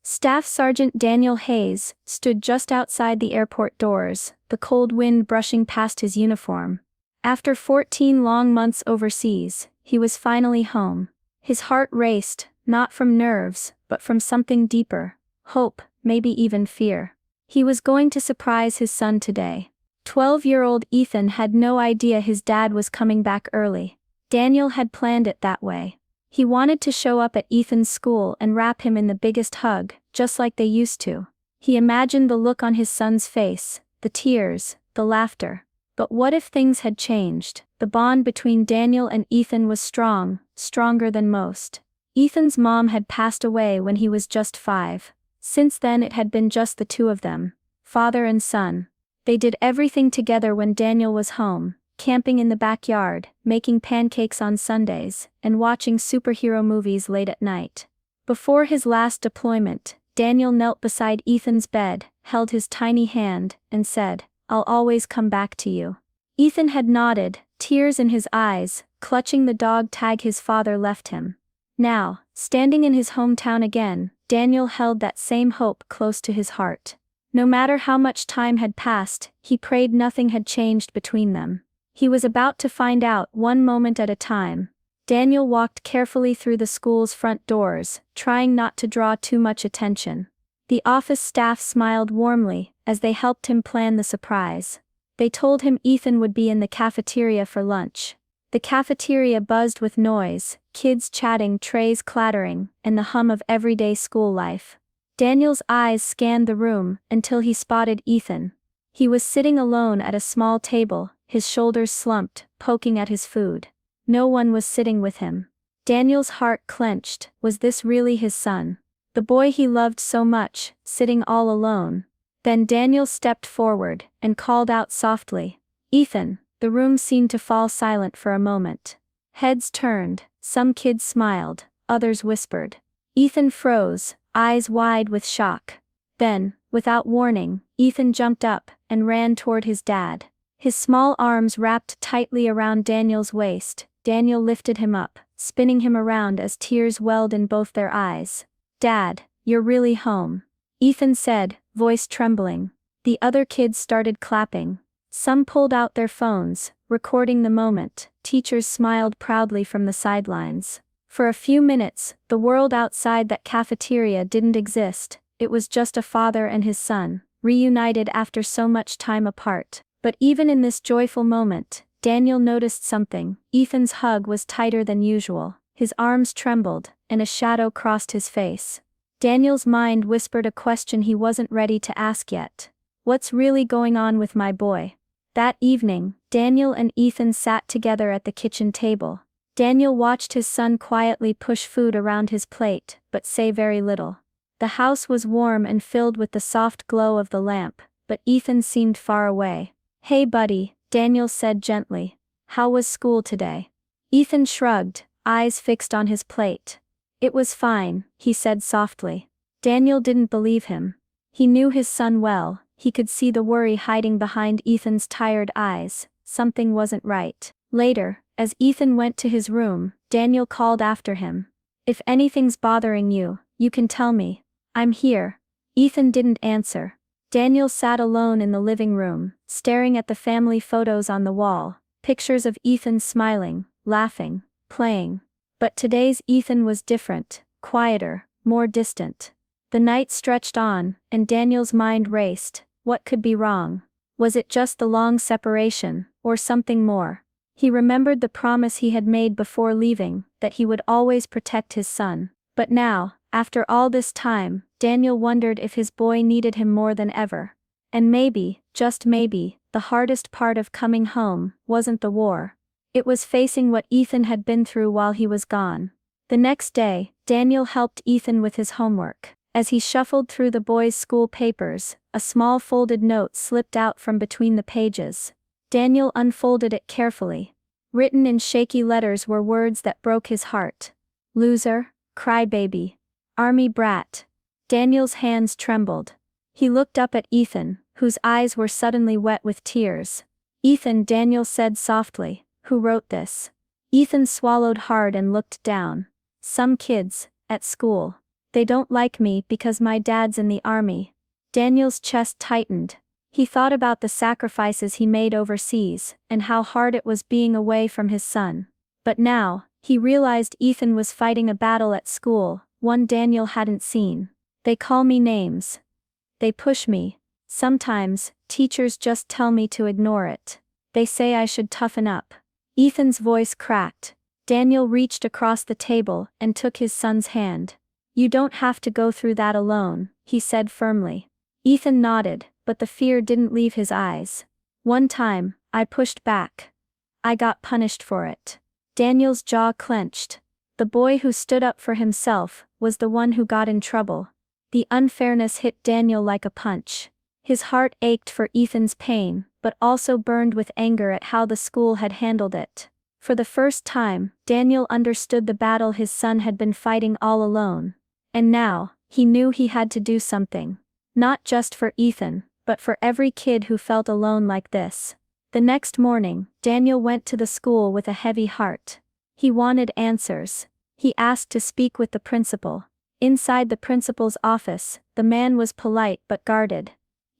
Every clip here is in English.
Staff Sergeant Daniel Hayes stood just outside the airport doors, the cold wind brushing past his uniform. After 14 long months overseas, he was finally home. His heart raced, not from nerves, but from something deeper: hope, maybe even fear. He was going to surprise his son today. 12-year-old Ethan had no idea his dad was coming back early. Daniel had planned it that way. He wanted to show up at Ethan's school and wrap him in the biggest hug, just like they used to. He imagined the look on his son's face, the tears, the laughter. But what if things had changed? The bond between Daniel and Ethan was strong, stronger than most. Ethan's mom had passed away when he was just 5. Since then it had been just the two of them, father and son. They did everything together when Daniel was home, camping in the backyard, making pancakes on Sundays, and watching superhero movies late at night. Before his last deployment, Daniel knelt beside Ethan's bed, held his tiny hand, and said, "I'll always come back to you." Ethan had nodded, tears in his eyes, clutching the dog tag his father left him. Now, standing in his hometown again, Daniel held that same hope close to his heart. No matter how much time had passed, he prayed nothing had changed between them. He was about to find out, one moment at a time. Daniel walked carefully through the school's front doors, trying not to draw too much attention. The office staff smiled warmly as they helped him plan the surprise. They told him Ethan would be in the cafeteria for lunch. The cafeteria buzzed with noise, kids chatting, trays clattering, and the hum of everyday school life. Daniel's eyes scanned the room until he spotted Ethan. He was sitting alone at a small table, his shoulders slumped, poking at his food. No one was sitting with him. Daniel's heart clenched. Was this really his son? The boy he loved so much, sitting all alone? Then Daniel stepped forward and called out softly, "Ethan." The room seemed to fall silent for a moment. Heads turned, some kids smiled, others whispered. Ethan froze, eyes wide with shock. Then, without warning, Ethan jumped up and ran toward his dad. His small arms wrapped tightly around Daniel's waist. Daniel lifted him up, spinning him around as tears welled in both their eyes. "Dad, you're really home," Ethan said, voice trembling. The other kids started clapping. Some pulled out their phones, recording the moment. Teachers smiled proudly from the sidelines. For a few minutes, the world outside that cafeteria didn't exist. It was just a father and his son, reunited after so much time apart. But even in this joyful moment, Daniel noticed something. Ethan's hug was tighter than usual. His arms trembled, and a shadow crossed his face. Daniel's mind whispered a question he wasn't ready to ask yet. What's really going on with my boy? That evening, Daniel and Ethan sat together at the kitchen table. Daniel watched his son quietly push food around his plate, but say very little. The house was warm and filled with the soft glow of the lamp, but Ethan seemed far away. "Hey buddy," Daniel said gently. "How was school today?" Ethan shrugged, eyes fixed on his plate. "It was fine," he said softly. Daniel didn't believe him. He knew his son well. He could see the worry hiding behind Ethan's tired eyes. Something wasn't right. Later, as Ethan went to his room, Daniel called after him. "If anything's bothering you, you can tell me. I'm here." Ethan didn't answer. Daniel sat alone in the living room, staring at the family photos on the wall, pictures of Ethan smiling, laughing, playing. But today's Ethan was different, quieter, more distant. The night stretched on, and Daniel's mind raced. What could be wrong? Was it just the long separation, or something more? He remembered the promise he had made before leaving, that he would always protect his son. But now, after all this time, Daniel wondered if his boy needed him more than ever. And maybe, just maybe, the hardest part of coming home wasn't the war. It was facing what Ethan had been through while he was gone. The next day, Daniel helped Ethan with his homework. As he shuffled through the boys' school papers, a small folded note slipped out from between the pages. Daniel unfolded it carefully. Written in shaky letters were words that broke his heart. "Loser, crybaby, army brat." Daniel's hands trembled. He looked up at Ethan, whose eyes were suddenly wet with tears. "Ethan," Daniel said softly, "who wrote this?" Ethan swallowed hard and looked down. "Some kids, at school. They don't like me because my dad's in the army. Daniel's chest tightened. He thought about the sacrifices he made overseas, and how hard it was being away from his son. But now, he realized Ethan was fighting a battle at school, one Daniel hadn't seen. They call me names. They push me. Sometimes, teachers just tell me to ignore it. They say I should toughen up. Ethan's voice cracked. Daniel reached across the table and took his son's hand. You don't have to go through that alone, he said firmly. Ethan nodded, but the fear didn't leave his eyes. One time, I pushed back. I got punished for it. Daniel's jaw clenched. The boy who stood up for himself was the one who got in trouble. The unfairness hit Daniel like a punch. His heart ached for Ethan's pain, but also burned with anger at how the school had handled it. For the first time, Daniel understood the battle his son had been fighting all alone. And now, he knew he had to do something. Not just for Ethan, but for every kid who felt alone like this. The next morning, Daniel went to the school with a heavy heart. He wanted answers. He asked to speak with the principal. Inside the principal's office, the man was polite but guarded.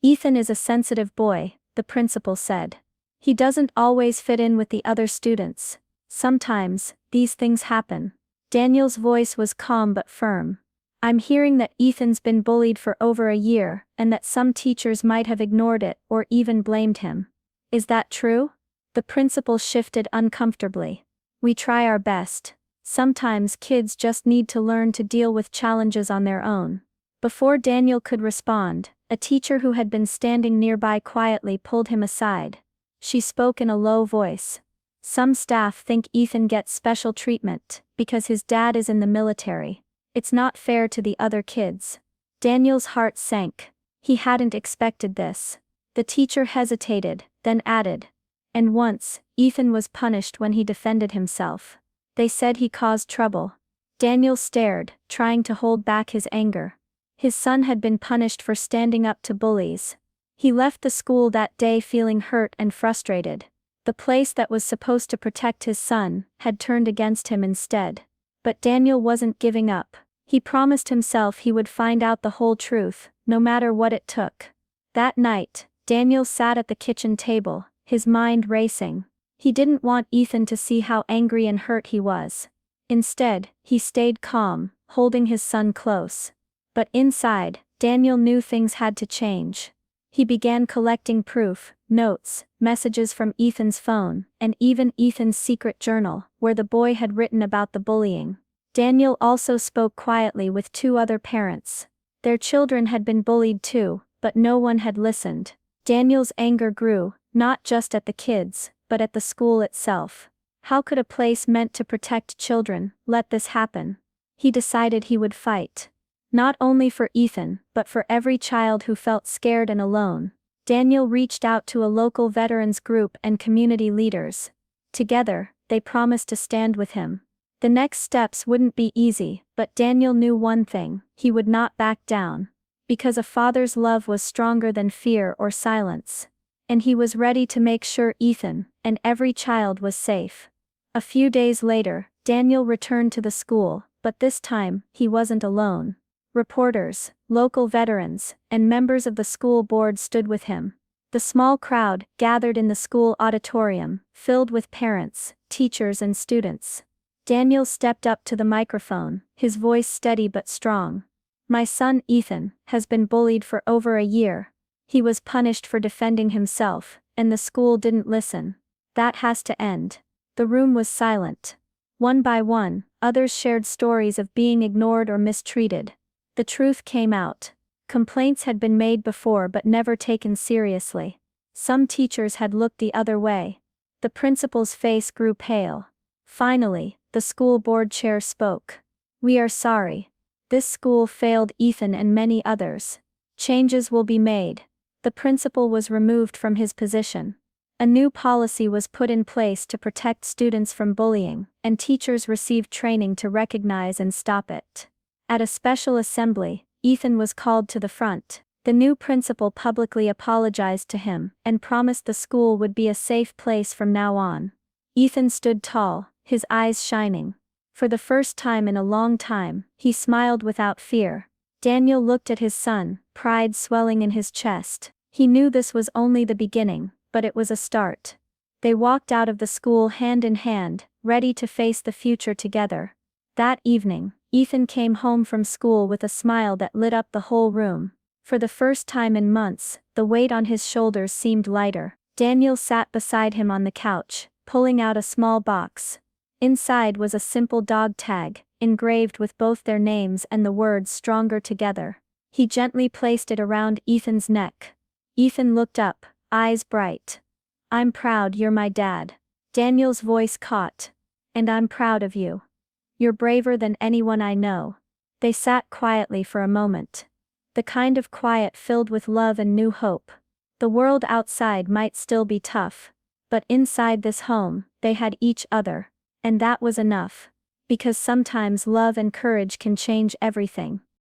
Ethan is a sensitive boy, the principal said. He doesn't always fit in with the other students. Sometimes, these things happen. Daniel's voice was calm but firm. I'm hearing that Ethan's been bullied for over a year, and that some teachers might have ignored it or even blamed him. Is that true? The principal shifted uncomfortably. We try our best. Sometimes kids just need to learn to deal with challenges on their own. Before Daniel could respond, a teacher who had been standing nearby quietly pulled him aside. She spoke in a low voice. Some staff think Ethan gets special treatment because his dad is in the military. It's not fair to the other kids. Daniel's heart sank. He hadn't expected this. The teacher hesitated, then added. And once, Ethan was punished when he defended himself. They said he caused trouble. Daniel stared, trying to hold back his anger. His son had been punished for standing up to bullies. He left the school that day feeling hurt and frustrated. The place that was supposed to protect his son had turned against him instead. But Daniel wasn't giving up. He promised himself he would find out the whole truth, no matter what it took. That night, Daniel sat at the kitchen table, his mind racing. He didn't want Ethan to see how angry and hurt he was. Instead, he stayed calm, holding his son close. But inside, Daniel knew things had to change. He began collecting proof, notes, messages from Ethan's phone, and even Ethan's secret journal, where the boy had written about the bullying. Daniel also spoke quietly with two other parents. Their children had been bullied too, but no one had listened. Daniel's anger grew, not just at the kids, but at the school itself. How could a place meant to protect children let this happen? He decided he would fight. Not only for Ethan, but for every child who felt scared and alone. Daniel reached out to a local veterans group and community leaders. Together, they promised to stand with him. The next steps wouldn't be easy, but Daniel knew one thing: he would not back down. Because a father's love was stronger than fear or silence. And he was ready to make sure Ethan, and every child, was safe. A few days later, Daniel returned to the school, but this time, he wasn't alone. Reporters, local veterans, and members of the school board stood with him. The small crowd gathered in the school auditorium, filled with parents, teachers and students. Daniel stepped up to the microphone, his voice steady but strong. My son Ethan has been bullied for over a year. He was punished for defending himself, and the school didn't listen. That has to end. The room was silent. One by one, others shared stories of being ignored or mistreated. The truth came out. Complaints had been made before but never taken seriously. Some teachers had looked the other way. The principal's face grew pale. Finally, the school board chair spoke. We are sorry. This school failed Ethan and many others. Changes will be made. The principal was removed from his position. A new policy was put in place to protect students from bullying, and teachers received training to recognize and stop it. At a special assembly, Ethan was called to the front. The new principal publicly apologized to him and promised the school would be a safe place from now on. Ethan stood tall, his eyes shining. For the first time in a long time, he smiled without fear. Daniel looked at his son, pride swelling in his chest. He knew this was only the beginning, but it was a start. They walked out of the school hand in hand, ready to face the future together. That evening, Ethan came home from school with a smile that lit up the whole room. For the first time in months, the weight on his shoulders seemed lighter. Daniel sat beside him on the couch, pulling out a small box. Inside was a simple dog tag, engraved with both their names and the words "Stronger Together." He gently placed it around Ethan's neck. Ethan looked up, eyes bright. "I'm proud you're my dad." Daniel's voice caught. "And I'm proud of you. You're braver than anyone I know." They sat quietly for a moment. The kind of quiet filled with love and new hope. The world outside might still be tough. But inside this home, they had each other. And that was enough. Because sometimes love and courage can change everything.